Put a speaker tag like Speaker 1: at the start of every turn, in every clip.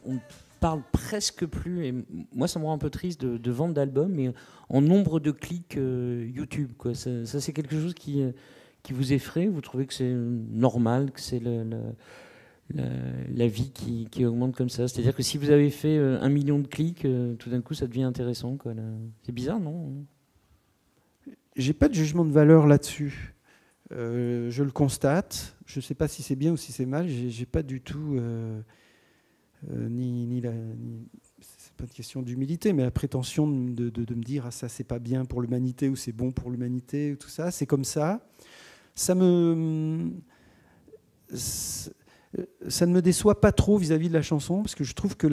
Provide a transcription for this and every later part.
Speaker 1: on ne parle presque plus, et moi ça me rend un peu triste de vendre d'albums, mais en nombre de clics YouTube, quoi. Ça, c'est quelque chose qui vous effraie? Vous trouvez que c'est normal, que c'est la vie qui augmente comme ça? C'est-à-dire que si vous avez fait 1 million de clics, tout d'un coup ça devient intéressant, quoi, là. C'est bizarre, non?
Speaker 2: J'ai pas de jugement de valeur là-dessus. Je le constate. Je ne sais pas si c'est bien ou si c'est mal. J'ai pas du tout c'est pas une question d'humilité, mais la prétention de me dire ah, ça c'est pas bien pour l'humanité ou c'est bon pour l'humanité, tout ça. C'est comme ça. Ça ne me déçoit pas trop vis-à-vis de la chanson, parce que je trouve que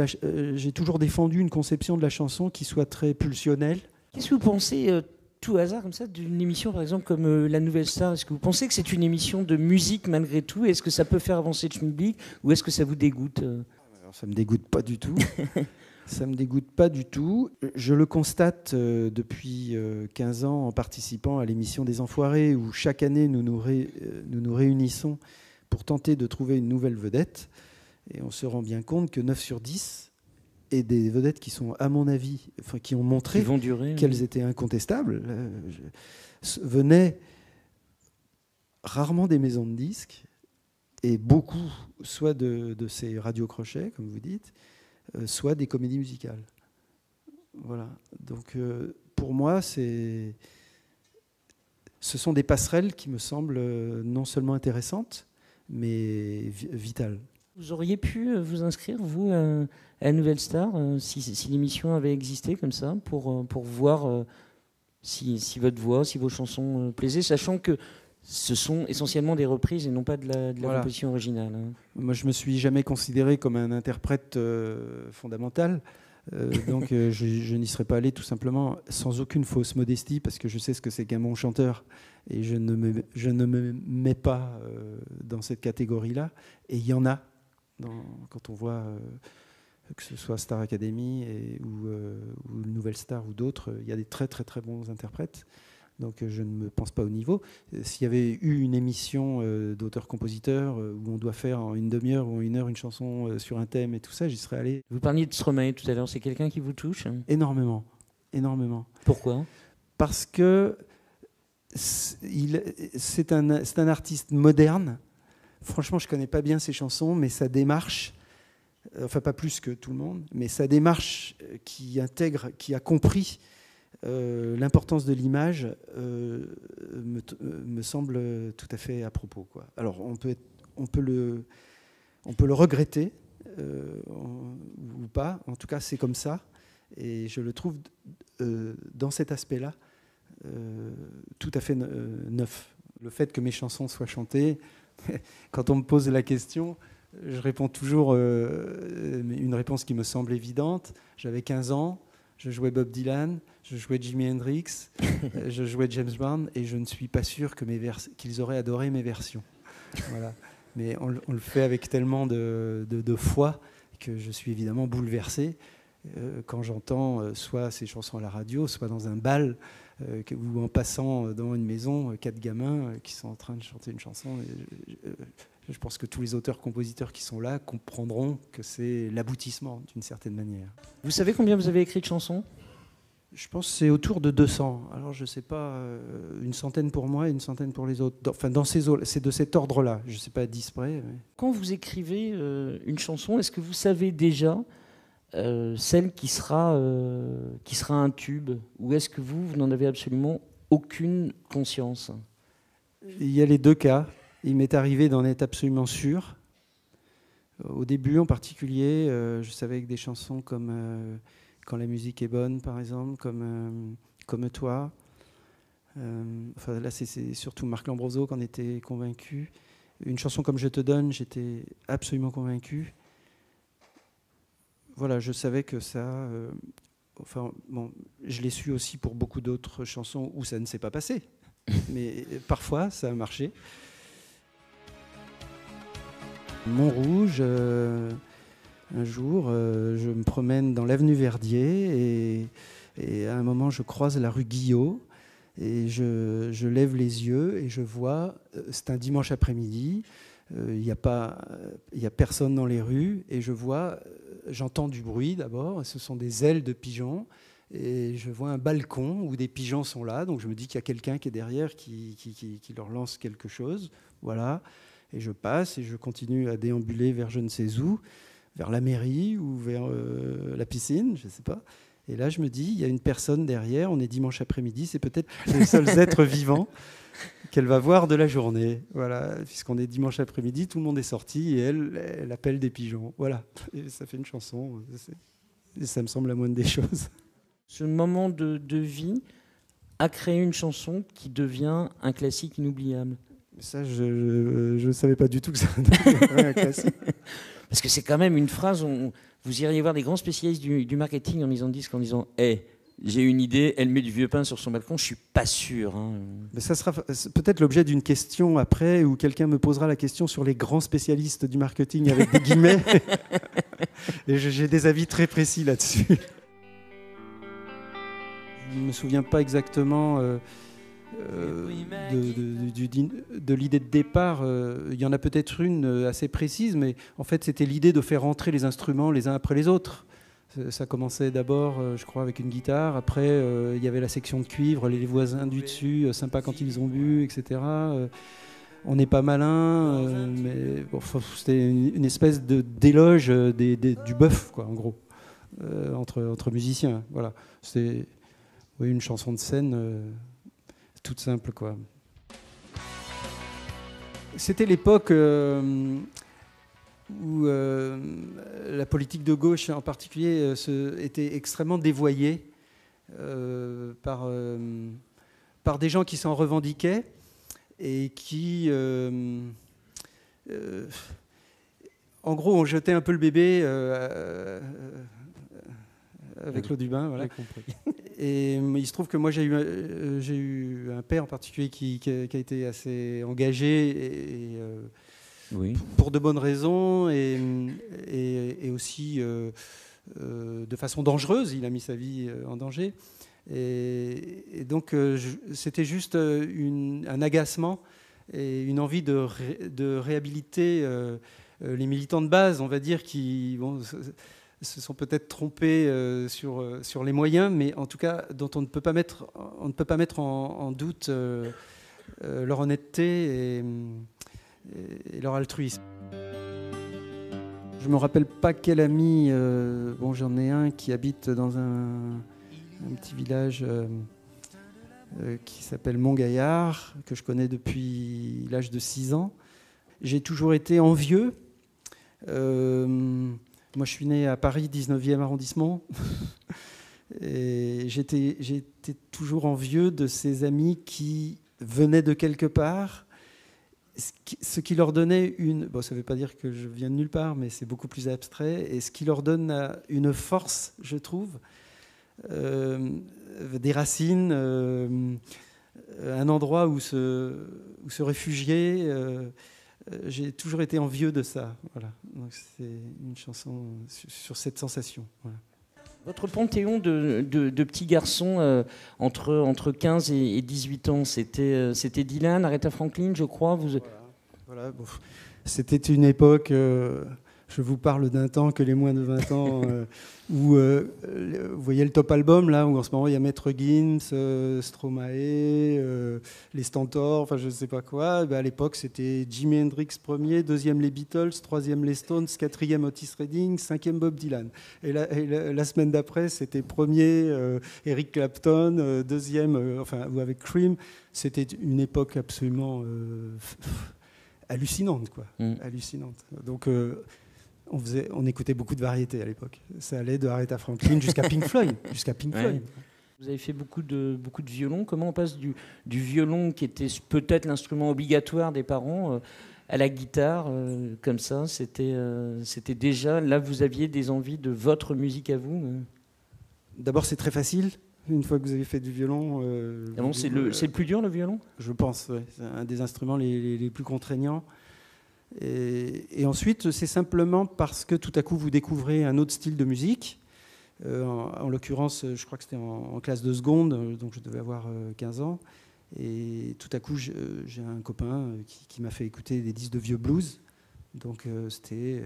Speaker 2: j'ai toujours défendu une conception de la chanson qui soit très pulsionnelle.
Speaker 1: Qu'est-ce que vous pensez, tout hasard comme ça, d'une émission par exemple comme La Nouvelle Star? Est-ce que vous pensez que c'est une émission de musique malgré tout? Est-ce que ça peut faire avancer le schmilblick ou est-ce que ça vous dégoûte?
Speaker 2: Alors, ça me dégoûte pas du tout. Ça me dégoûte pas du tout. Je le constate depuis 15 ans en participant à l'émission des Enfoirés, où chaque année nous nous réunissons pour tenter de trouver une nouvelle vedette. Et on se rend bien compte que 9 sur 10 et des vedettes qui sont, à mon avis, enfin, qui ont montré qu'elles étaient incontestables, venaient rarement des maisons de disques, et beaucoup, soit de ces radiocrochets, comme vous dites, soit des comédies musicales. Voilà. Donc, pour moi, ce sont des passerelles qui me semblent non seulement intéressantes, mais vitales.
Speaker 1: Vous auriez pu vous inscrire, vous, à la Nouvelle Star, si l'émission avait existé comme ça, pour voir si votre voix, si vos chansons plaisaient, sachant que ce sont essentiellement des reprises et non pas de la
Speaker 2: voilà.
Speaker 1: composition originale. Hein.
Speaker 2: Moi, je ne me suis jamais considéré comme un interprète fondamental. Donc, je n'y serais pas allé tout simplement sans aucune fausse modestie, parce que je sais ce que c'est qu'un bon chanteur et je ne me mets pas dans cette catégorie-là. Et il y en a, quand on voit que ce soit Star Academy ou Nouvelle Star ou d'autres, il y a des très très très bons interprètes. Donc je ne me pense pas au niveau. S'il y avait eu une émission d'auteur-compositeur où on doit faire en une demi-heure ou en 1 heure une chanson sur un thème et tout ça, j'y serais allé.
Speaker 1: Vous parliez de Stromae tout à l'heure, c'est quelqu'un qui vous touche?
Speaker 2: Énormément, énormément.
Speaker 1: Pourquoi?
Speaker 2: Parce que c'est un artiste moderne. Franchement, je ne connais pas bien ses chansons, mais sa démarche, enfin pas plus que tout le monde, mais sa démarche qui a compris l'importance de l'image me semble tout à fait à propos, quoi. Alors on peut le regretter ou pas. En tout cas, c'est comme ça, et je le trouve dans cet aspect-là tout à fait neuf. Le fait que mes chansons soient chantées, quand on me pose la question, je réponds toujours une réponse qui me semble évidente. J'avais 15 ans. Je jouais Bob Dylan, je jouais Jimi Hendrix, je jouais James Brown, et je ne suis pas sûr qu'ils auraient adoré mes versions. Voilà. Mais on le fait avec tellement de foi que je suis évidemment bouleversé quand j'entends soit ces chansons à la radio, soit dans un bal, ou en passant dans une maison, 4 gamins qui sont en train de chanter une chanson. Je pense que tous les auteurs-compositeurs qui sont là comprendront que c'est l'aboutissement d'une certaine manière.
Speaker 1: Vous savez combien vous avez écrit de chansons?
Speaker 2: Je pense que c'est autour de 200. Alors je ne sais pas, une centaine pour moi et une centaine pour les autres. Enfin, c'est de cet ordre-là. Je ne sais pas à 10 près. Mais...
Speaker 1: Quand vous écrivez une chanson, est-ce que vous savez déjà celle qui sera un tube? Ou est-ce que vous n'en avez absolument aucune conscience?
Speaker 2: Il y a les deux cas. Il m'est arrivé d'en être absolument sûr. Au début, en particulier, je savais que des chansons comme Quand la musique est bonne, par exemple, comme Toi. Enfin, là, c'est surtout Marc Lambroso qu'on était convaincu. Une chanson comme Je te donne, j'étais absolument convaincu. Voilà, je savais que ça... enfin, bon, je l'ai su aussi pour beaucoup d'autres chansons où ça ne s'est pas passé. Mais parfois, ça a marché. Montrouge, un jour, je me promène dans l'avenue Verdier et à un moment, je croise la rue Guillot et je lève les yeux et je vois, c'est un dimanche après-midi, Il n'y a personne dans les rues et j'entends du bruit d'abord. Ce sont des ailes de pigeons et je vois un balcon où des pigeons sont là. Donc je me dis qu'il y a quelqu'un qui est derrière qui leur lance quelque chose. Voilà. Et je passe et je continue à déambuler vers je ne sais où, vers la mairie ou vers la piscine, je ne sais pas. Et là, je me dis, il y a une personne derrière. On est dimanche après-midi. C'est peut-être les seuls êtres vivants qu'elle va voir de la journée. Voilà, puisqu'on est dimanche après-midi, tout le monde est sorti et elle appelle des pigeons. Voilà, et ça fait une chanson. Et ça me semble la moindre des choses.
Speaker 1: Ce moment de vie a créé une chanson qui devient un classique inoubliable.
Speaker 2: Ça, je ne savais pas du tout que ça deviendrait un classique.
Speaker 1: Parce que c'est quand même une phrase, vous iriez voir des grands spécialistes du marketing en maison de disques en disant hey, j'ai une idée, elle met du vieux pain sur son balcon, je suis pas sûr. Hein.
Speaker 2: Mais ça sera peut-être l'objet d'une question après, où quelqu'un me posera la question sur les grands spécialistes du marketing avec des guillemets. Et j'ai des avis très précis là-dessus. Je ne me souviens pas exactement de l'idée de départ. Il y en a peut-être une assez précise, mais en fait c'était l'idée de faire rentrer les instruments les uns après les autres. Ça commençait d'abord, je crois, avec une guitare. Après, il y avait la section de cuivre, les voisins du dessus, sympa quand ils ont bu, etc. On n'est pas malin, mais bon, c'était une espèce d'éloge du bœuf, quoi, en gros, entre musiciens. Voilà. C'était une chanson de scène toute simple, quoi. C'était l'époque où la politique de gauche en particulier était extrêmement dévoyée par des gens qui s'en revendiquaient et qui, en gros, ont jeté un peu le bébé avec l'eau du bain. Voilà. Et il se trouve que moi, j'ai eu un père en particulier qui a été assez engagé et oui. Pour de bonnes raisons et aussi de façon dangereuse. Il a mis sa vie en danger. Et donc, c'était juste un agacement et une envie de réhabiliter les militants de base, on va dire, qui se sont peut-être trompés sur les moyens, mais en tout cas, dont on ne peut pas mettre en doute leur honnêteté et leur altruisme. Je ne me rappelle pas quel ami, j'en ai un qui habite dans un petit village qui s'appelle Montgaillard, que je connais depuis l'âge de 6 ans. J'ai toujours été envieux. Moi, je suis né à Paris, 19e arrondissement. Et j'étais toujours envieux de ces amis qui venaient de quelque part, ce qui leur donnait ça ne veut pas dire que je viens de nulle part, mais c'est beaucoup plus abstrait, et ce qui leur donne une force, je trouve, des racines, un endroit où se réfugier. J'ai toujours été envieux de ça. Voilà. Donc c'est une chanson sur cette sensation. Voilà.
Speaker 1: Votre panthéon de petits garçons entre 15 et 18 ans, c'était Dylan, Aretha Franklin, je crois.
Speaker 2: Voilà. Bon, c'était une époque, je vous parle d'un temps que les moins de 20 ans, où vous voyez le top album, là, où en ce moment il y a Maître Gims, Stromae, les Stentors, enfin je ne sais pas quoi. À l'époque, c'était Jimi Hendrix premier, deuxième les Beatles, troisième les Stones, quatrième Otis Redding, cinquième Bob Dylan. Et la semaine d'après, c'était premier Eric Clapton, deuxième, ou avec Cream. C'était une époque absolument hallucinante, quoi. Hallucinante. Donc on écoutait beaucoup de variétés à l'époque. Ça allait de Aretha Franklin jusqu'à Pink Floyd.
Speaker 1: Vous avez fait beaucoup de violon. Comment on passe du violon, qui était peut-être l'instrument obligatoire des parents, à la guitare, comme ça? C'était déjà... Là, vous aviez des envies de votre musique à vous?
Speaker 2: D'abord, c'est très facile. Une fois que vous avez fait du violon...
Speaker 1: c'est le plus dur, le violon?
Speaker 2: Je pense, oui. C'est un des instruments les plus contraignants. Et ensuite, c'est simplement parce que tout à coup, vous découvrez un autre style de musique. En l'occurrence, je crois que c'était en classe de seconde, donc je devais avoir 15 ans. Et tout à coup, j'ai un copain qui m'a fait écouter des disques de vieux blues. Donc c'était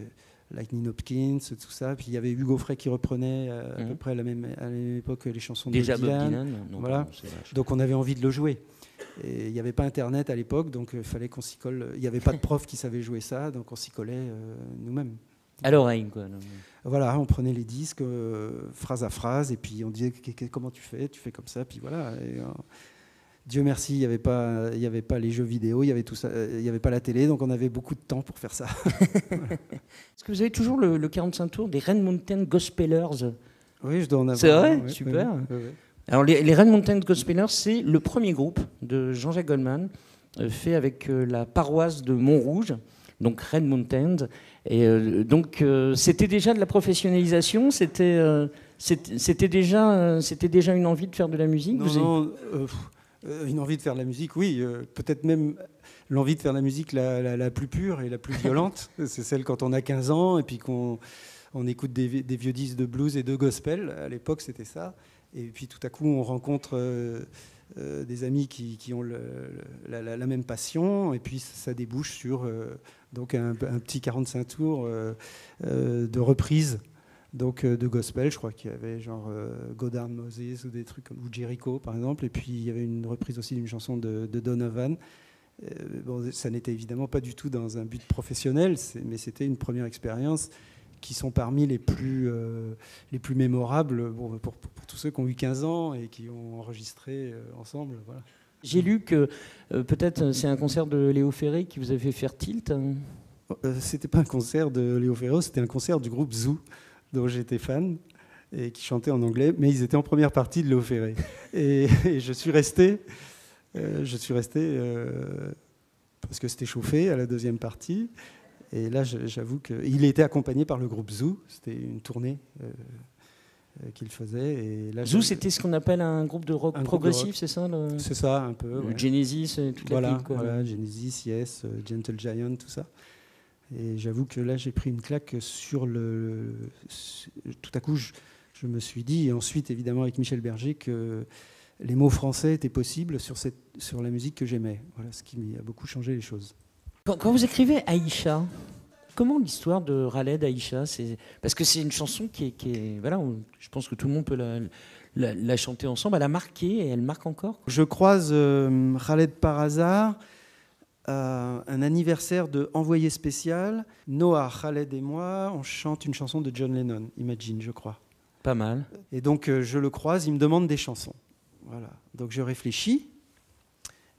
Speaker 2: Lightning Hopkins, tout ça. Puis il y avait Hugo Frey qui reprenait à peu près à la même époque les chansons de
Speaker 1: Déjà
Speaker 2: Bob Dylan.
Speaker 1: Bob Dylan. Non,
Speaker 2: Voilà.
Speaker 1: pardon,
Speaker 2: Donc on avait envie de le jouer. Et il n'y avait pas Internet à l'époque, donc il fallait qu'on s'y colle. Il n'y avait pas de prof qui savait jouer ça, donc on s'y collait nous-mêmes.
Speaker 1: À l'oreille, quoi.
Speaker 2: Voilà, on prenait les disques phrase à phrase, et puis on disait comment tu fais comme ça, puis voilà. Et, Dieu merci, il n'y avait pas les jeux vidéo, il y avait tout ça, il n'y avait pas la télé, donc on avait beaucoup de temps pour faire ça. Voilà.
Speaker 1: Est-ce que vous avez toujours le 45 tours des Red Mountain Gospelers?
Speaker 2: Oui, je dois en avoir.
Speaker 1: C'est vrai,
Speaker 2: ouais,
Speaker 1: super.
Speaker 2: ouais.
Speaker 1: Alors les Red Mountain Gospelers, c'est le premier groupe de Jean-Jacques Goldman, fait avec la paroisse de Montrouge, donc Red Mountain. Et donc c'était déjà de la professionnalisation, c'était déjà une envie de faire de la musique.
Speaker 2: Une envie de faire de la musique, oui. Peut-être même l'envie de faire de la musique la plus pure et la plus violente. C'est celle quand on a 15 ans et puis qu'on écoute des vieux disques de blues et de gospel. À l'époque, c'était ça. Et puis tout à coup, on rencontre des amis qui ont la même passion. Et puis ça débouche sur donc un petit 45 tours de reprise. Donc de gospel, je crois qu'il y avait genre Godard Moses ou des trucs comme ou Jericho par exemple, et puis il y avait une reprise aussi d'une chanson de Donovan. Bon, ça n'était évidemment pas du tout dans un but professionnel, mais c'était une première expérience qui sont parmi les plus mémorables pour tous ceux qui ont eu 15 ans et qui ont enregistré ensemble. Voilà.
Speaker 1: J'ai lu que peut-être c'est un concert de Léo Ferré qui vous a fait faire tilt.
Speaker 2: C'était pas un concert de Léo Ferré, c'était un concert du groupe Zoo, dont j'étais fan et qui chantait en anglais, mais ils étaient en première partie de Léo Ferré. Et je suis resté parce que c'était chauffé à la deuxième partie. Et là, j'avoue qu'il était accompagné par le groupe Zoo. C'était une tournée qu'il faisait. Et là,
Speaker 1: Zoo, c'était ce qu'on appelle un groupe de rock progressif, c'est ça
Speaker 2: C'est ça, un peu.
Speaker 1: Ouais. Genesis, toute la clique, quoi.
Speaker 2: Voilà, Genesis, Yes, Gentle Giant, tout ça. Et j'avoue que là, j'ai pris une claque sur tout à coup, je me suis dit, et ensuite, évidemment, avec Michel Berger, que les mots français étaient possibles sur la musique que j'aimais. Voilà, ce qui a beaucoup changé les choses.
Speaker 1: Quand vous écrivez Aïcha, comment l'histoire de Khaled Aïcha, parce que c'est une chanson qui est voilà, je pense que tout le monde peut la chanter ensemble. Elle a marqué et elle marque encore.
Speaker 2: Je croise Khaled par hasard. Un anniversaire de Envoyé spécial. Noah, Khaled et moi, on chante une chanson de John Lennon, Imagine, je crois.
Speaker 1: Pas mal.
Speaker 2: Et donc je le croise, il me demande des chansons. Voilà. Donc je réfléchis.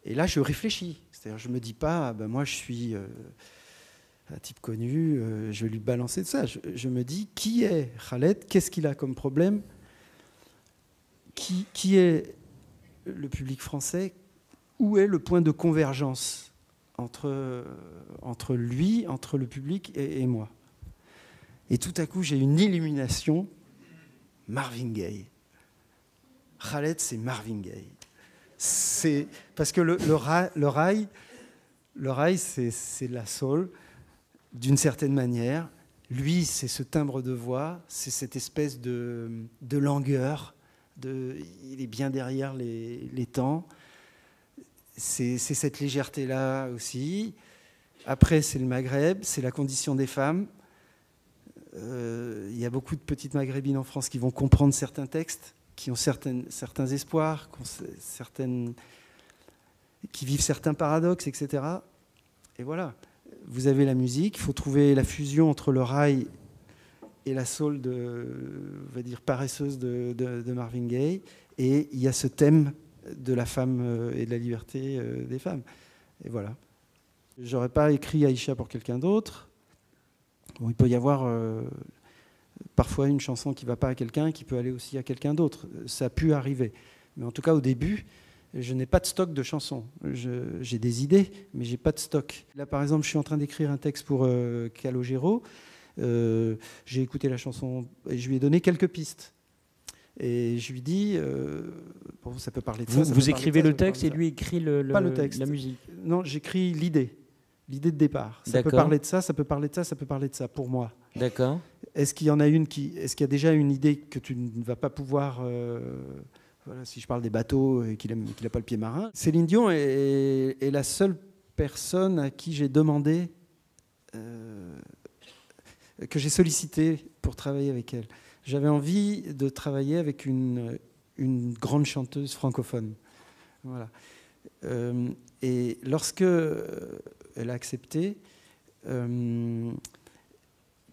Speaker 2: Et là, je réfléchis. C'est-à-dire, je me dis pas, moi, je suis un type connu, je vais lui balancer de ça. Je me dis, qui est Khaled? Qu'est-ce qu'il a comme problème? Qui est le public français? Où est le point de convergence entre lui, entre le public et moi? Et tout à coup, j'ai une illumination. Marvin Gaye. Khaled, c'est Marvin Gaye. C'est parce que le rail, c'est de la soul, d'une certaine manière. Lui, c'est ce timbre de voix, c'est cette espèce de langueur. Il est bien derrière les temps. C'est cette légèreté-là aussi. Après, c'est le Maghreb, c'est la condition des femmes. Il y a beaucoup de petites maghrébines en France qui vont comprendre certains textes, qui ont certains espoirs, qui vivent certains paradoxes, etc. Et voilà, vous avez la musique, il faut trouver la fusion entre le rail et la soul on va dire, paresseuse de Marvin Gaye. Et il y a ce thème de la femme et de la liberté des femmes. Et voilà. J'aurais pas écrit Aïcha pour quelqu'un d'autre. Bon, il peut y avoir parfois une chanson qui ne va pas à quelqu'un qui peut aller aussi à quelqu'un d'autre. Ça a pu arriver. Mais en tout cas, au début, je n'ai pas de stock de chansons. J'ai des idées, mais je n'ai pas de stock. Là, par exemple, je suis en train d'écrire un texte pour Calogero. J'ai écouté la chanson et je lui ai donné quelques pistes. Et je lui dis, bon, ça peut parler de ça.
Speaker 1: Vous écrivez le texte et lui écrit
Speaker 2: pas le texte.
Speaker 1: La musique.
Speaker 2: Non, j'écris l'idée de départ. Ça peut parler de ça, ça peut parler de ça, ça peut parler de ça, pour moi.
Speaker 1: D'accord.
Speaker 2: Est-ce qu'il y en a est-ce qu'il y a déjà une idée que tu ne vas pas pouvoir voilà, si je parle des bateaux et qu'il n'a pas le pied marin. Céline Dion est la seule personne à qui j'ai demandé, que j'ai sollicité pour travailler avec elle. J'avais envie de travailler avec une grande chanteuse francophone. Voilà. Et lorsque elle a accepté,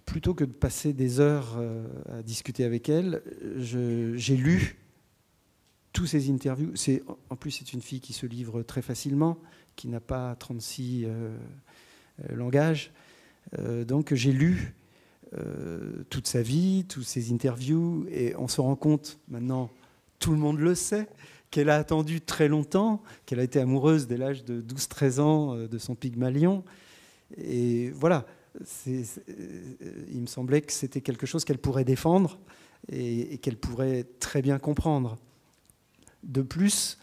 Speaker 2: plutôt que de passer des heures à discuter avec elle, j'ai lu tous ces interviews. En plus, c'est une fille qui se livre très facilement, qui n'a pas 36 langages. Donc j'ai lu toute sa vie, toutes ses interviews, et on se rend compte, maintenant, tout le monde le sait, qu'elle a attendu très longtemps, qu'elle a été amoureuse dès l'âge de 12-13 ans de son Pygmalion. Et voilà, il me semblait que c'était quelque chose qu'elle pourrait défendre et qu'elle pourrait très bien comprendre. De plus,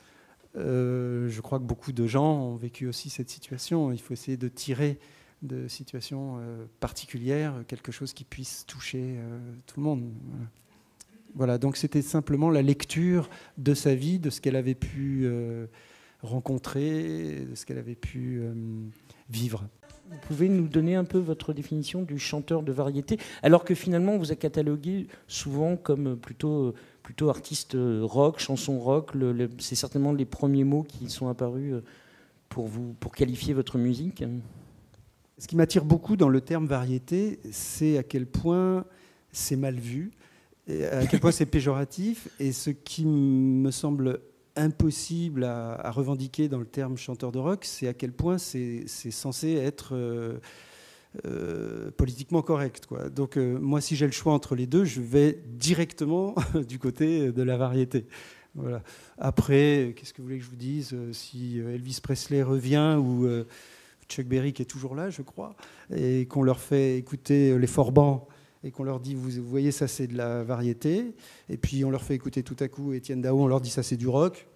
Speaker 2: je crois que beaucoup de gens ont vécu aussi cette situation. Il faut essayer de tirer de situations particulières quelque chose qui puisse toucher tout le monde. Voilà, donc c'était simplement la lecture de sa vie, de ce qu'elle avait pu rencontrer, de ce qu'elle avait pu vivre.
Speaker 1: Vous pouvez nous donner un peu votre définition du chanteur de variété, alors que finalement on vous a catalogué souvent comme plutôt artiste rock, chanson rock. C'est certainement les premiers mots qui sont apparus pour qualifier votre musique.
Speaker 2: Ce qui m'attire beaucoup dans le terme variété, c'est à quel point c'est mal vu, et à quel point c'est péjoratif, et ce qui me semble impossible à revendiquer dans le terme chanteur de rock, c'est à quel point c'est censé être politiquement correct, quoi. Donc moi, si j'ai le choix entre les deux, je vais directement du côté de la variété. Voilà. Après, qu'est-ce que vous voulez que je vous dise, si Elvis Presley revient ou Chuck Berry qui est toujours là, je crois, et qu'on leur fait écouter les Forbans et qu'on leur dit, vous voyez, ça c'est de la variété, et puis on leur fait écouter tout à coup Étienne Dao, on leur dit ça c'est du rock,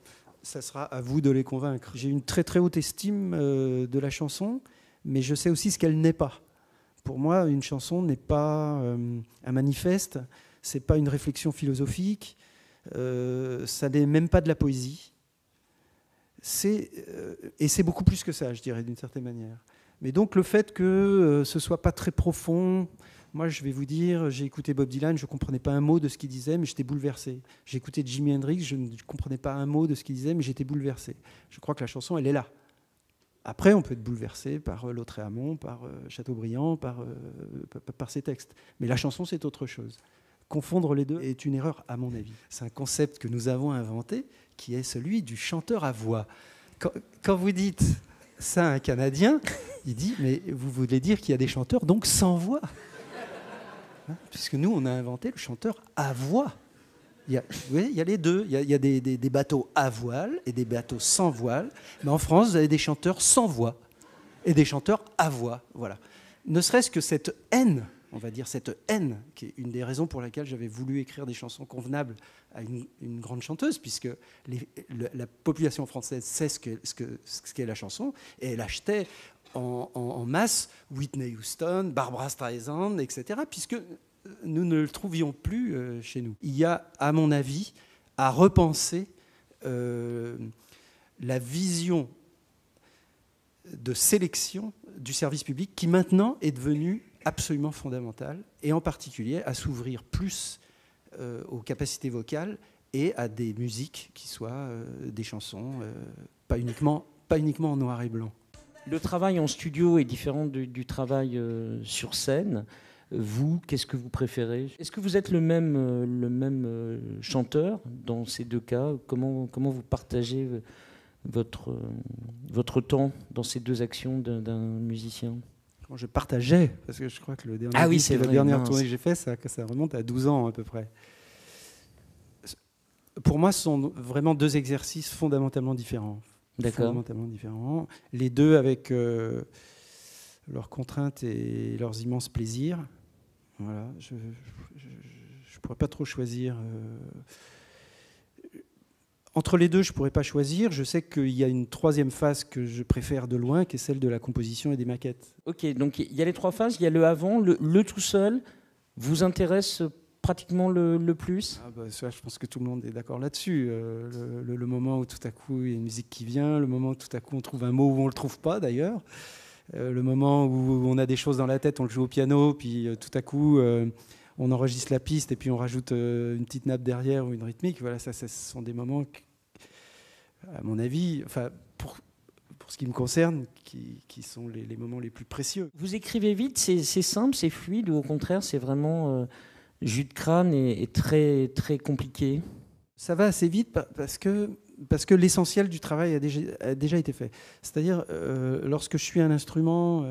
Speaker 2: ça sera à vous de les convaincre. J'ai une très très haute estime de la chanson, mais je sais aussi ce qu'elle n'est pas. Pour moi, une chanson n'est pas un manifeste, c'est pas une réflexion philosophique, ça n'est même pas de la poésie. Et c'est beaucoup plus que ça, je dirais, d'une certaine manière. Mais donc le fait que ce soit pas très profond, moi je vais vous dire, j'ai écouté Bob Dylan, je ne comprenais pas un mot de ce qu'il disait, mais j'étais bouleversé. J'ai écouté Jimi Hendrix, je ne comprenais pas un mot de ce qu'il disait, mais j'étais bouleversé. Je crois que la chanson, elle est là. Après, on peut être bouleversé par Lautréamont, par Chateaubriand, par ses textes. Mais la chanson, c'est autre chose. Confondre les deux est une erreur, à mon avis. C'est un concept que nous avons inventé, qui est celui du chanteur à voix. Quand vous dites ça à un Canadien, il dit, mais vous voulez dire qu'il y a des chanteurs donc sans voix, hein, puisque nous, on a inventé le chanteur à voix. Vous voyez, il y a les deux. Il y a des bateaux à voile et des bateaux sans voile. Mais en France, vous avez des chanteurs sans voix et des chanteurs à voix. Voilà. Ne serait-ce que cette haine, on va dire cette haine, qui est une des raisons pour laquelle j'avais voulu écrire des chansons convenables à une grande chanteuse, puisque la population française sait ce qu'est la chanson, et elle achetait en masse Whitney Houston, Barbra Streisand, etc., puisque nous ne le trouvions plus chez nous. Il y a, à mon avis, à repenser la vision de sélection du service public qui maintenant est devenue absolument fondamentale, et en particulier à s'ouvrir plus aux capacités vocales et à des musiques qui soient des chansons pas uniquement en noir et blanc.
Speaker 1: Le travail en studio est différent du travail sur scène. Vous, qu'est-ce que vous préférez? Est-ce que vous êtes le même chanteur dans ces deux cas? Comment vous partagez votre temps dans ces deux actions d'un musicien?
Speaker 2: Quand je partageais, parce que je crois que le dernier la dernière tournée que j'ai fait, ça remonte à 12 ans à peu près. Pour moi, ce sont vraiment deux exercices fondamentalement différents.
Speaker 1: D'accord.
Speaker 2: Fondamentalement différents. Les deux avec leurs contraintes et leurs immenses plaisirs. Voilà. Je ne pourrais pas trop choisir. Entre les deux, je ne pourrais pas choisir. Je sais qu'il y a une troisième phase que je préfère de loin, qui est celle de la composition et des maquettes.
Speaker 1: Ok, donc il y a les trois phases. Il y a le avant, le tout seul vous intéresse pratiquement le plus?
Speaker 2: Ça, je pense que tout le monde est d'accord là-dessus. Le moment où tout à coup il y a une musique qui vient, le moment où tout à coup on trouve un mot où on ne le trouve pas d'ailleurs, le moment où on a des choses dans la tête, on le joue au piano, puis tout à coup on enregistre la piste et puis on rajoute une petite nappe derrière ou une rythmique. Voilà, ça, ce sont des moments, à mon avis, enfin, pour ce qui me concerne, qui sont les moments les plus précieux.
Speaker 1: Vous écrivez vite, c'est simple, c'est fluide, ou au contraire, c'est vraiment jus de crâne et très, très compliqué?
Speaker 2: Ça va assez vite parce que l'essentiel du travail a déjà été fait. C'est-à-dire, lorsque je suis un instrument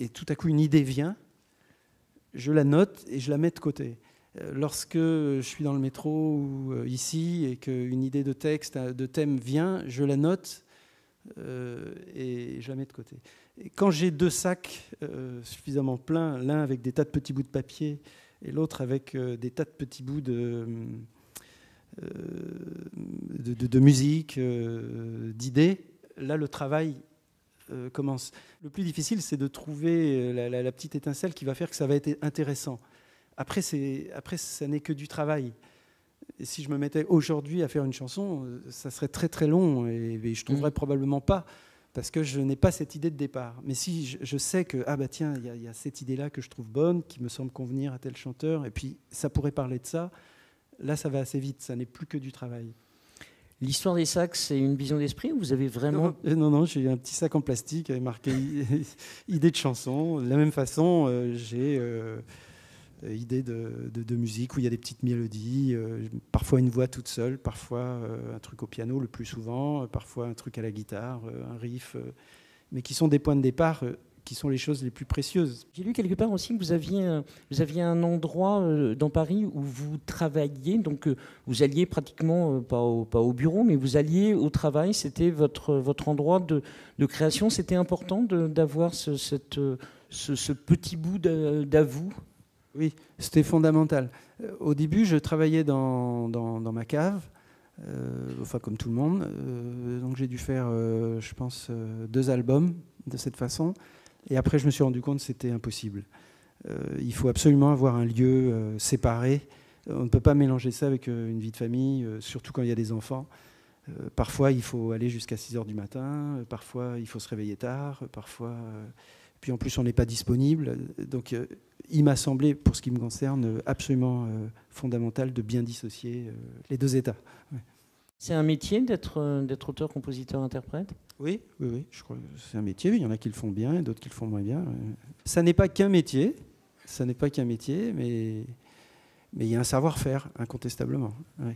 Speaker 2: et tout à coup une idée vient, je la note et je la mets de côté. Lorsque je suis dans le métro ou ici et qu'une idée de texte, de thème vient, je la note et je la mets de côté. Et quand j'ai deux sacs suffisamment pleins, l'un avec des tas de petits bouts de papier et l'autre avec des tas de petits bouts de musique, d'idées, là le travail commence. Le plus difficile, c'est de trouver la petite étincelle qui va faire que ça va être intéressant. Après, ça n'est que du travail. Et si je me mettais aujourd'hui à faire une chanson, ça serait très très long et je ne trouverais probablement pas, parce que je n'ai pas cette idée de départ. Mais si je sais que, tiens, il y a cette idée-là que je trouve bonne, qui me semble convenir à tel chanteur, et puis ça pourrait parler de ça, là ça va assez vite, ça n'est plus que du travail.
Speaker 1: L'histoire des sacs, c'est une vision d'esprit ou vous avez vraiment...
Speaker 2: Non, j'ai un petit sac en plastique avec marqué idée de chanson. De la même façon, j'ai idée de musique où il y a des petites mélodies, parfois une voix toute seule, parfois un truc au piano le plus souvent, parfois un truc à la guitare, un riff, mais qui sont des points de départ qui sont les choses les plus précieuses.
Speaker 1: J'ai lu quelque part aussi que vous aviez un endroit dans Paris où vous travailliez, donc vous alliez pratiquement, pas au bureau, mais vous alliez au travail, c'était votre endroit de création. C'était important d'avoir ce petit bout d'à vous?
Speaker 2: Oui, c'était fondamental. Au début, je travaillais dans ma cave, enfin comme tout le monde, donc j'ai dû faire, je pense, 2 albums de cette façon. Et après, je me suis rendu compte que c'était impossible. Il faut absolument avoir un lieu séparé. On ne peut pas mélanger ça avec une vie de famille, surtout quand il y a des enfants. Parfois, il faut aller jusqu'à 6 heures du matin. Parfois, il faut se réveiller tard. Parfois, puis en plus, on n'est pas disponible. Donc, il m'a semblé, pour ce qui me concerne, absolument fondamental de bien dissocier les 2 états. Ouais.
Speaker 1: C'est un métier d'être auteur, compositeur, interprète?
Speaker 2: Oui, je crois que c'est un métier. Il y en a qui le font bien et d'autres qui le font moins bien. Ça n'est pas qu'un métier, mais il y a un savoir-faire, incontestablement, oui,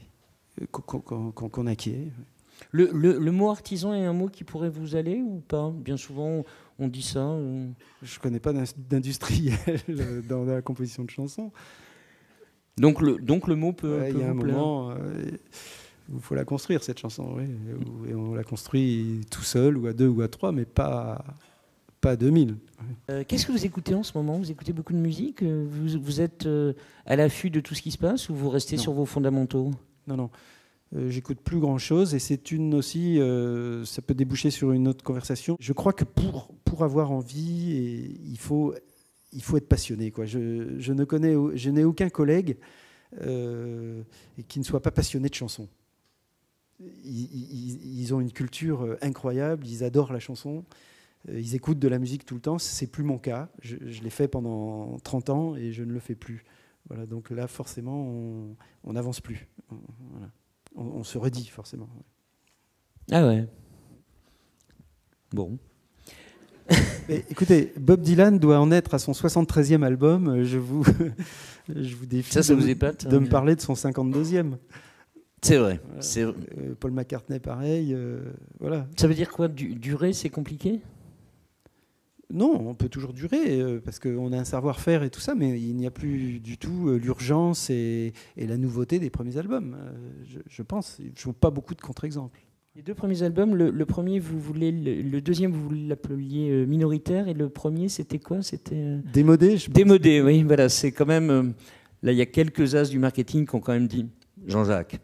Speaker 2: qu'on acquiert. Le
Speaker 1: mot artisan est un mot qui pourrait vous aller ou pas? Bien souvent, on dit ça.
Speaker 2: Je ne connais pas d'industriel dans la composition de chansons.
Speaker 1: Donc le mot peut
Speaker 2: il y a
Speaker 1: vous
Speaker 2: un
Speaker 1: plaire.
Speaker 2: moment... il faut la construire, cette chanson, oui. Et on la construit tout seul, ou à 2 ou à 3, mais pas à 2000.
Speaker 1: Qu'est-ce que vous écoutez en ce moment? Vous écoutez beaucoup de musique? Vous êtes à l'affût de tout ce qui se passe ou vous restez sur vos fondamentaux?
Speaker 2: Non. J'écoute plus grand-chose et c'est aussi... ça peut déboucher sur une autre conversation. Je crois que pour avoir envie, il faut être passionné, quoi. Je n'ai aucun collègue qui ne soit pas passionné de chansons. Ils ont une culture incroyable, ils adorent la chanson, ils écoutent de la musique tout le temps. C'est plus mon cas. Je l'ai fait pendant 30 ans et je ne le fais plus. Voilà, donc là, forcément, on n'avance plus. Voilà. On se redit, forcément.
Speaker 1: Ah ouais. Bon.
Speaker 2: Mais, écoutez, Bob Dylan doit en être à son 73e album. Je vous défie
Speaker 1: ça vous épate,
Speaker 2: de me parler de son 52e.
Speaker 1: C'est vrai.
Speaker 2: Voilà. Paul McCartney, pareil. Voilà.
Speaker 1: Ça veut dire quoi? Durer, c'est compliqué?
Speaker 2: Non, on peut toujours durer, parce qu'on a un savoir-faire et tout ça, mais il n'y a plus du tout l'urgence et la nouveauté des premiers albums, je pense. Je ne trouve pas beaucoup de contre-exemples.
Speaker 1: Les 2 premiers albums, le premier, le deuxième, vous l'appeliez minoritaire, et le premier, c'était quoi? C'était
Speaker 2: démodé, je pense.
Speaker 1: Démodé, oui. Voilà, c'est quand même... là, il y a quelques as du marketing qui ont quand même dit Jean-Jacques.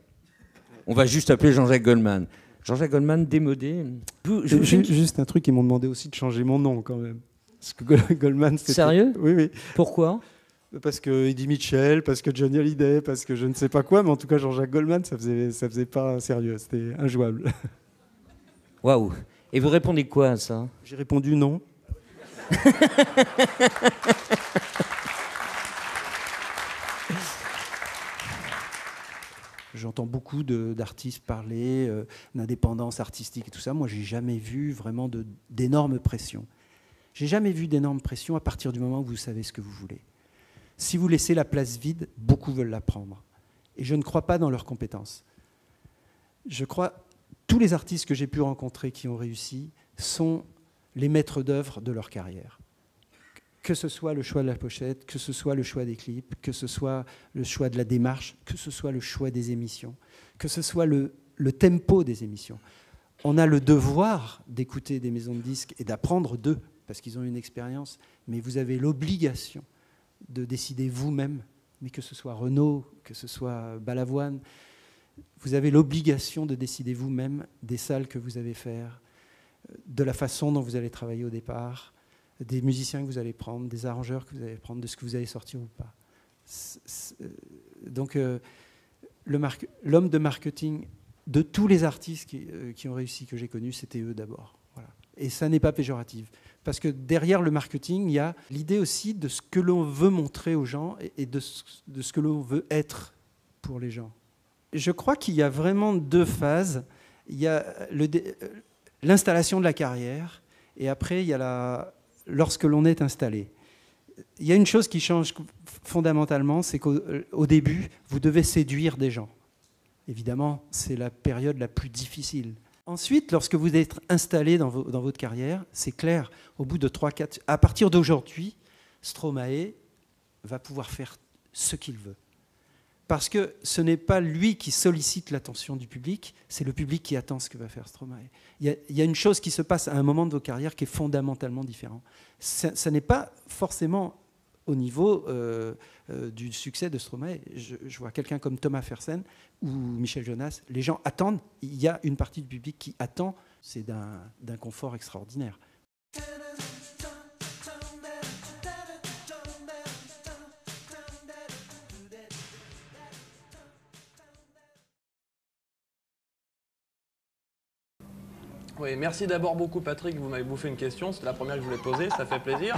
Speaker 1: On va juste appeler Jean-Jacques Goldman. Jean-Jacques Goldman, démodé.
Speaker 2: Juste un truc, ils m'ont demandé aussi de changer mon nom quand même. Parce que Goldman, c'était...
Speaker 1: Sérieux?
Speaker 2: Oui.
Speaker 1: Pourquoi?
Speaker 2: Parce que Eddie Mitchell, parce que Johnny Hallyday, parce que je ne sais pas quoi, mais en tout cas Jean-Jacques Goldman, ça faisait pas sérieux, c'était injouable.
Speaker 1: Waouh. Et vous répondez quoi à ça?
Speaker 2: J'ai répondu non. J'entends beaucoup d'artistes parler d'indépendance artistique et tout ça. Moi, j'ai jamais vu vraiment d'énormes pressions. J'ai jamais vu d'énormes pressions à partir du moment où vous savez ce que vous voulez. Si vous laissez la place vide, beaucoup veulent la prendre. Et je ne crois pas dans leurs compétences. Je crois tous les artistes que j'ai pu rencontrer qui ont réussi sont les maîtres d'œuvre de leur carrière. Que ce soit le choix de la pochette, que ce soit le choix des clips, que ce soit le choix de la démarche, que ce soit le choix des émissions, que ce soit le tempo des émissions. On a le devoir d'écouter des maisons de disques et d'apprendre d'eux, parce qu'ils ont une expérience, mais vous avez l'obligation de décider vous-même, mais que ce soit Renaud, que ce soit Balavoine, vous avez l'obligation de décider vous-même des salles que vous allez faire, de la façon dont vous allez travailler au départ, des musiciens que vous allez prendre, des arrangeurs que vous allez prendre, de ce que vous allez sortir ou pas. Donc l'homme de marketing de tous les artistes qui ont réussi, que j'ai connus, c'était eux d'abord. Voilà. Et ça n'est pas péjoratif. Parce que derrière le marketing, il y a l'idée aussi de ce que l'on veut montrer aux gens et de ce que l'on veut être pour les gens. Je crois qu'il y a vraiment deux phases. Il y a l'installation de la carrière et après, il y a lorsque l'on est installé. Il y a une chose qui change fondamentalement, c'est qu'au début, vous devez séduire des gens. Évidemment, c'est la période la plus difficile. Ensuite, lorsque vous êtes installé dans votre carrière, c'est clair, au bout de 3-4... À partir d'aujourd'hui, Stromae va pouvoir faire ce qu'il veut. Parce que ce n'est pas lui qui sollicite l'attention du public, c'est le public qui attend ce que va faire Stromae. Il y a une chose qui se passe à un moment de vos carrières qui est fondamentalement différent. Ça n'est pas forcément au niveau du succès de Stromae. Je vois quelqu'un comme Thomas Fersen ou Michel Jonas, les gens attendent, il y a une partie du public qui attend, c'est d'un confort extraordinaire.
Speaker 3: Oui, merci d'abord beaucoup Patrick, vous m'avez bouffé une question, c'était la première que je voulais poser, ça fait plaisir.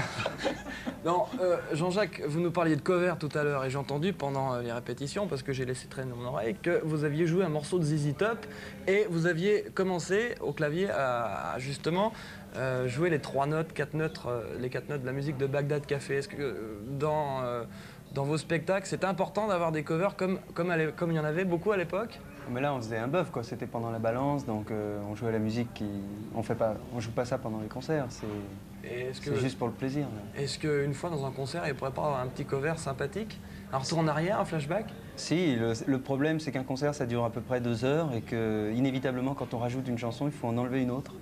Speaker 3: Non, Jean-Jacques, vous nous parliez de cover tout à l'heure et j'ai entendu pendant les répétitions, parce que j'ai laissé traîner mon oreille, que vous aviez joué un morceau de ZZ Top et vous aviez commencé au clavier à justement jouer les 3 notes, 4 notes, les 4 notes de la musique de Bagdad Café. Est-ce que dans vos spectacles, c'était important d'avoir des covers comme il y en avait beaucoup à l'époque?
Speaker 4: Mais là, on faisait un bœuf, quoi. C'était pendant la balance, donc on jouait la musique on joue pas ça pendant les concerts. C'est juste pour le plaisir.
Speaker 3: Est-ce qu'une fois dans un concert, il ne pourrait pas avoir un petit cover sympathique? Un retour en arrière, un flashback?
Speaker 4: Si, le problème, c'est qu'un concert, ça dure à peu près 2 heures et que, inévitablement, quand on rajoute une chanson, il faut en enlever une autre.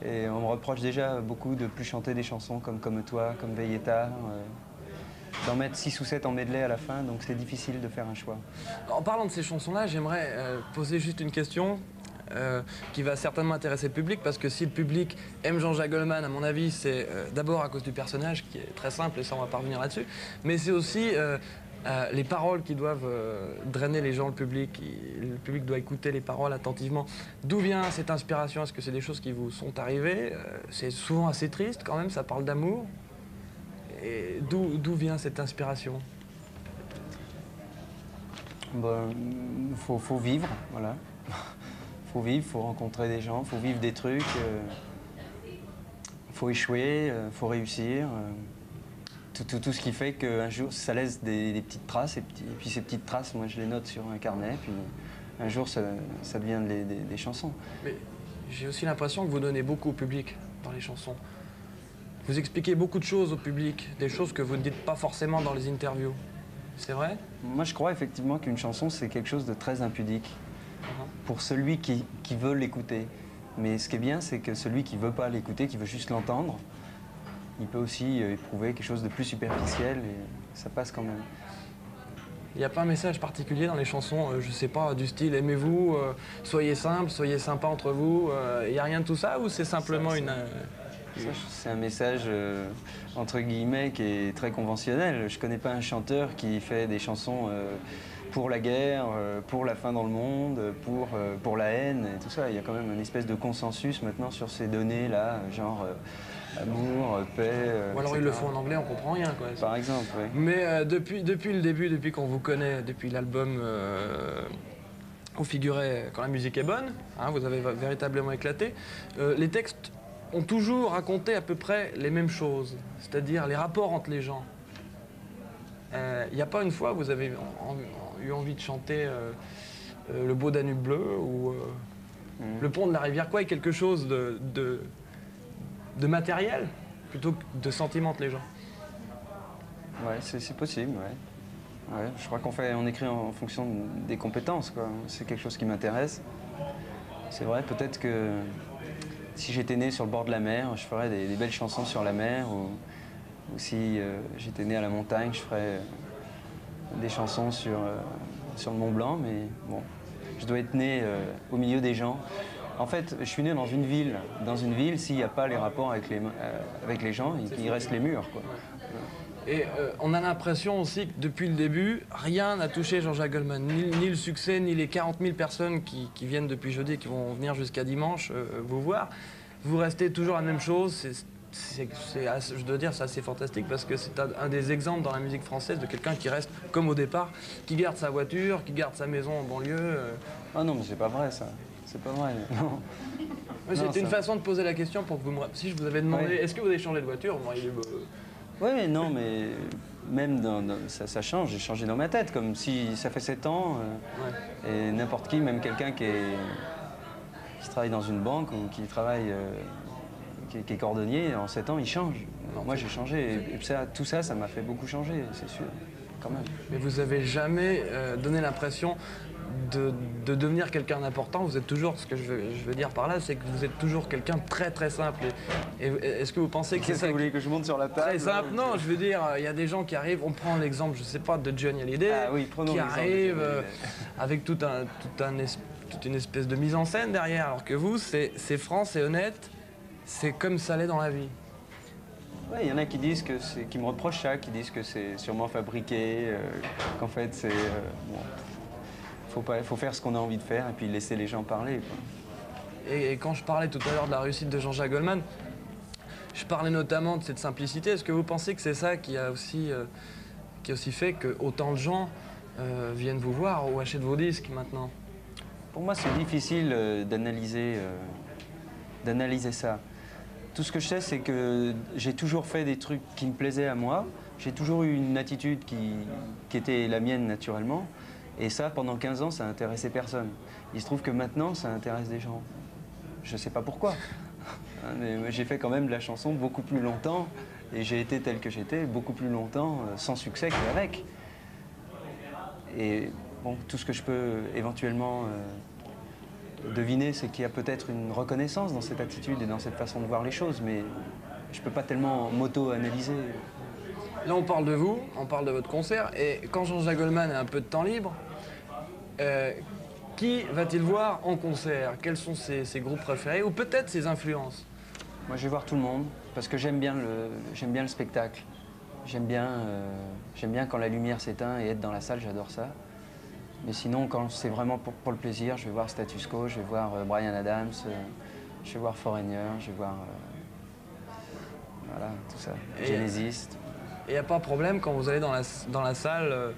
Speaker 4: Et on me reproche déjà beaucoup de plus chanter des chansons comme Toi, comme Veiller tard. D'en mettre 6 ou 7 en medley à la fin, donc c'est difficile de faire un choix.
Speaker 3: En parlant de ces chansons-là, j'aimerais poser juste une question qui va certainement intéresser le public, parce que si le public aime Jean-Jacques Goldman, à mon avis, c'est d'abord à cause du personnage, qui est très simple, et ça on va pas revenir là-dessus, mais c'est aussi les paroles qui doivent drainer les gens, le public doit écouter les paroles attentivement. D'où vient cette inspiration? Est-ce que c'est des choses qui vous sont arrivées? C'est souvent assez triste quand même, ça parle d'amour. Et d'où vient cette inspiration?
Speaker 4: Faut vivre, voilà. Faut vivre, faut rencontrer des gens, faut vivre des trucs. Faut échouer, faut réussir. Tout ce qui fait qu'un jour, ça laisse des petites traces. Et puis ces petites traces, moi, je les note sur un carnet. Puis un jour, ça devient des chansons.
Speaker 3: Mais j'ai aussi l'impression que vous donnez beaucoup au public dans les chansons. Vous expliquez beaucoup de choses au public, des choses que vous ne dites pas forcément dans les interviews. C'est vrai?
Speaker 4: Moi, je crois effectivement qu'une chanson, c'est quelque chose de très impudique pour celui qui veut l'écouter. Mais ce qui est bien, c'est que celui qui ne veut pas l'écouter, qui veut juste l'entendre, il peut aussi éprouver quelque chose de plus superficiel et ça passe quand même.
Speaker 3: Il n'y a pas un message particulier dans les chansons, je sais pas, du style aimez-vous, soyez simple, soyez sympa entre vous, il n'y a rien de tout ça, ou c'est simplement une...
Speaker 4: C'est un message, entre guillemets, qui est très conventionnel. Je ne connais pas un chanteur qui fait des chansons pour la guerre, pour la faim dans le monde, pour la haine et tout ça. Il y a quand même une espèce de consensus maintenant sur ces données-là, genre amour, paix.
Speaker 3: Ou alors
Speaker 4: etc.
Speaker 3: ils le font en anglais, on comprend rien, quoi.
Speaker 4: Par exemple, oui.
Speaker 3: Mais depuis le début, depuis qu'on vous connaît, depuis l'album où figurait Quand la musique est bonne, hein, vous avez véritablement éclaté, les textes ont toujours raconté à peu près les mêmes choses, c'est-à-dire les rapports entre les gens. Il n'y a pas une fois où vous avez eu envie de chanter Le beau Danube bleu ou Le pont de la rivière Kwai, quelque chose de matériel plutôt que de sentiment entre les gens.
Speaker 4: Ouais, c'est possible, ouais. Ouais, je crois on écrit en fonction des compétences, quoi. C'est quelque chose qui m'intéresse. C'est vrai, peut-être que si j'étais né sur le bord de la mer, je ferais des belles chansons sur la mer, ou si j'étais né à la montagne, je ferais des chansons sur le Mont Blanc, mais bon, je dois être né au milieu des gens. En fait, je suis né dans une ville. Dans une ville, s'il n'y a pas les rapports avec les gens, il reste les murs, quoi.
Speaker 3: Et on a l'impression aussi que depuis le début, rien n'a touché Jean-Jacques Goldman. Ni le succès, ni les 40 000 personnes qui viennent depuis jeudi et qui vont venir jusqu'à dimanche vous voir. Vous restez toujours la même chose. Je dois dire, c'est assez fantastique parce que c'est un des exemples dans la musique française de quelqu'un qui reste comme au départ, qui garde sa voiture, qui garde sa maison en banlieue.
Speaker 4: Ah non, mais c'est pas vrai, ça. C'est pas vrai, non.
Speaker 3: C'était une façon de poser la question pour que vous me... Si je vous avais demandé, est-ce que vous avez changé de voiture?
Speaker 4: Oui, non, mais même ça change. J'ai changé dans ma tête, comme si ça fait 7 ans, et n'importe qui, même quelqu'un qui travaille dans une banque ou qui travaille, qui est cordonnier, en 7 ans, il change. Moi, j'ai changé, et tout ça m'a fait beaucoup changer, c'est sûr, quand même.
Speaker 3: Mais vous avez jamais donné l'impression de devenir quelqu'un d'important. Vous êtes toujours, ce que je veux dire par là, c'est que vous êtes toujours quelqu'un de très très simple. Et est-ce que vous pensez que c'est ça?
Speaker 4: Vous voulez que je monte sur la table?
Speaker 3: Très simple, non, je veux dire, il y a des gens qui arrivent, on prend l'exemple, je sais pas, de Johnny Hallyday, qui arrive avec toute une espèce de mise en scène derrière, alors que vous, c'est franc, c'est honnête, c'est comme ça l'est dans la vie.
Speaker 4: Ouais, il y en a qui disent qui me reprochent ça, qui disent que c'est sûrement fabriqué, qu'en fait c'est... bon. Faut faire ce qu'on a envie de faire et puis laisser les gens parler, quoi.
Speaker 3: Et quand je parlais tout à l'heure de la réussite de Jean-Jacques Goldman, je parlais notamment de cette simplicité. Est-ce que vous pensez que c'est ça qui a aussi fait que autant de gens viennent vous voir ou achètent vos disques maintenant?
Speaker 4: Pour moi, c'est difficile d'analyser ça. Tout ce que je sais, c'est que j'ai toujours fait des trucs qui me plaisaient à moi. J'ai toujours eu une attitude qui était la mienne naturellement. Et ça, pendant 15 ans, ça intéressait personne. Il se trouve que maintenant, ça intéresse des gens. Je ne sais pas pourquoi. Mais j'ai fait quand même de la chanson beaucoup plus longtemps. Et j'ai été tel que j'étais beaucoup plus longtemps, sans succès qu'avec. Et bon, tout ce que je peux éventuellement deviner, c'est qu'il y a peut-être une reconnaissance dans cette attitude et dans cette façon de voir les choses. Mais je ne peux pas tellement m'auto-analyser.
Speaker 3: Là, on parle de vous, on parle de votre concert. Et quand Jean-Jacques Goldman a un peu de temps libre, qui va-t-il voir en concert? Quels sont ses groupes préférés ou peut-être ses influences?
Speaker 4: Moi, je vais voir tout le monde parce que j'aime bien le spectacle. J'aime bien quand la lumière s'éteint et être dans la salle, j'adore ça. Mais sinon, quand c'est vraiment pour le plaisir, je vais voir Status Quo, je vais voir Bryan Adams, je vais voir Foreigner, je vais voir voilà, tout ça, Genesis.
Speaker 3: Et il n'y a pas de problème quand vous allez dans la salle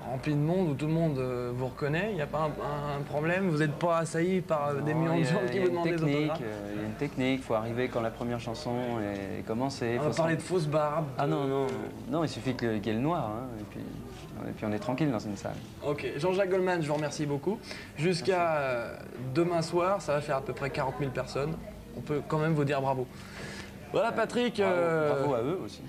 Speaker 3: remplie de monde où tout le monde vous reconnaît? Il n'y a pas un problème? Vous n'êtes pas assailli par des millions de gens qui vous demandent des autographes?
Speaker 4: Il y a une technique, il faut arriver quand la première chanson est commencée.
Speaker 3: On va parler de fausses barbes.
Speaker 4: Ah non, il suffit qu'il y ait le noir, hein, et puis on est tranquille dans une salle.
Speaker 3: Ok, Jean-Jacques Goldman, je vous remercie beaucoup. Jusqu'à demain soir, ça va faire à peu près 40 000 personnes. On peut quand même vous dire bravo. Voilà Patrick.
Speaker 4: Bravo à eux aussi.